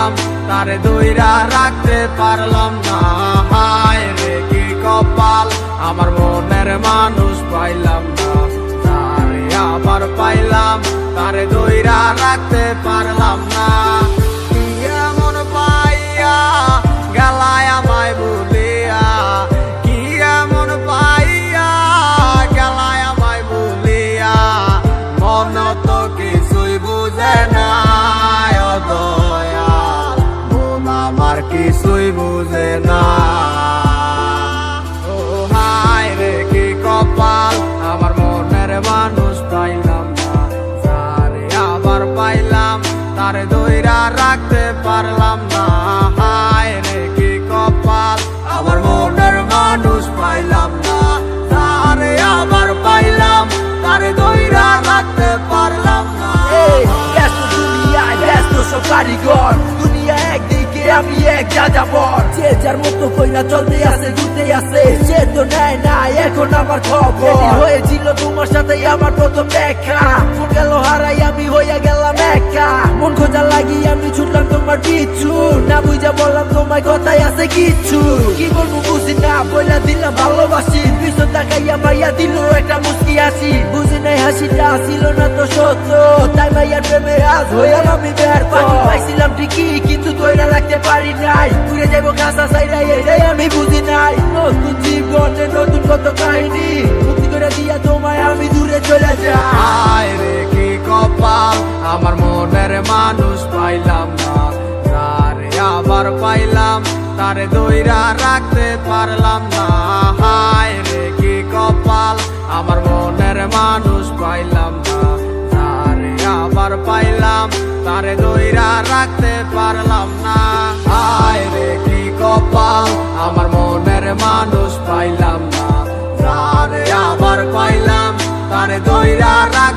পাইলাম তারে দইরা রাখতে পারলাম না। হায় রে কি কপাল, আমার মনের মানুষ পাইলাম না। তারে আবার পাইলাম তারে দইরা রাখতে পারলাম না। কি এমন পাইয়া গেলায় আমায় ভুলিয়া, কি এমন পাইয়া গেলায় আমায় ভুলিয়া, মন তো কিছুই বুঝে না ও দয়াল, মন আমার কিছুই বুঝে না। ও হায় রে কি কপাল, আমার মনের মানুষ পাইলাম না। তারে আবার পাইলাম তারে দইরা রাখতে পারলাম না। হায় রে কি কপাল, আমার মনের মানুষ পাইলাম না। তারে আবার পাইলাম তারে দইরা রাখতে পারলাম না। ব্যস্ত দুনিয়ায় ব্যস্ত সব কারিগর, দুনিয়া একদিকে আমি এক যাযাবর। যে যার মতো কইরা চলতে আছে ঘুরতে আছে, সে তো নেয় না এখন আমার খবর। হয়েছিল তোমার সাথে আমার প্রথম দেখা, মন গেল হারাই আমি হইয়া গেলাম একা। মন খোঁজা লাগি আমি ছুটলাম তোমার পিছু, না বুঝা বললাম তোমার কথাই আছে কিছু। কি বলবো বুঝি না বইলা দিলাম ভালোবাসি, পিছন তাকাইয়া মাইয়া দিল একটা মুস্কি হাসি। বুঝি নাই হাসিটা ছিল না তো সত্য, তাই মাইয়ার প্রেমে আজ হইলাম আমি ব্যর্থ। পাইছিলাম ঠিকই কিন্তু ধইরা রাখতে পারি নাই, ঘুরে যাবো কাঁচা চাইরা এটাই আমি বুঝি নাই। নতুন জীবনে নতুন কত কাহিনী, মুক্তি করে দিয়া তোমায় আমি দূরে চলে যাই। হায় রে কি কপাল, আমার মনের মানুষ পাইলাম না। তারে আবার পাইলাম তারে দইরা রাখতে পারলাম না। হায় রে কি কপাল, আমার মনের মানুষ পাইলাম না। তারে আবার পাইলাম তারে দইরা রাখতে পারলাম না। হায় রে কি কপাল, আমার মনের মানুষ পাইলাম না। তারে আবার পাইলাম তারে দইরা রাখ